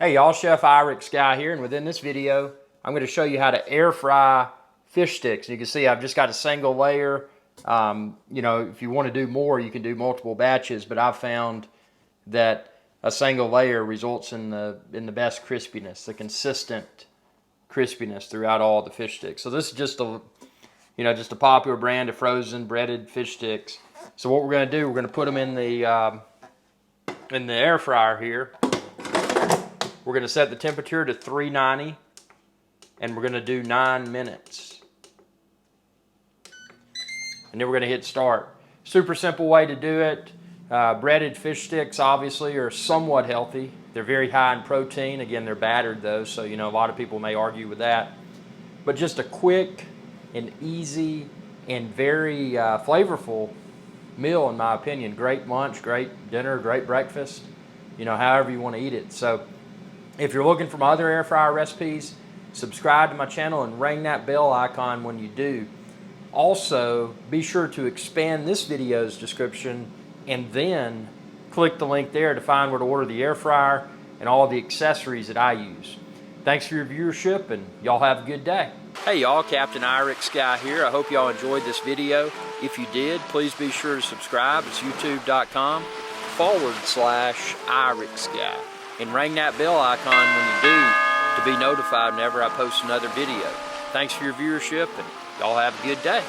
Hey y'all, Chef IrixGuy here, and within this video, I'm going to show you how to air fry fish sticks. You can see I've just got a single layer. If you want to do more, you can do multiple batches, but I've found that a single layer results in the best crispiness, the consistent crispiness throughout all the fish sticks. So this is just a popular brand of frozen breaded fish sticks. So what we're going to do, we're going to put them in the air fryer here. We're going to set the temperature to 390, and we're going to do 9 minutes. And then we're going to hit start. Super simple way to do it. Breaded fish sticks obviously are somewhat healthy. They're very high in protein. Again, they're battered though, so a lot of people may argue with that. But just a quick and easy and very flavorful meal in my opinion. Great lunch, great dinner, great breakfast, however you want to eat it. So if you're looking for my other air fryer recipes, subscribe to my channel and ring that bell icon when you do. Also, be sure to expand this video's description and then click the link there to find where to order the air fryer and all the accessories that I use. Thanks for your viewership, and y'all have a good day. Hey y'all, Captain IrixGuy here. I hope y'all enjoyed this video. If you did, please be sure to subscribe. It's youtube.com/IrixGuy. And ring that bell icon when you do to be notified whenever I post another video. Thanks for your viewership, and y'all have a good day.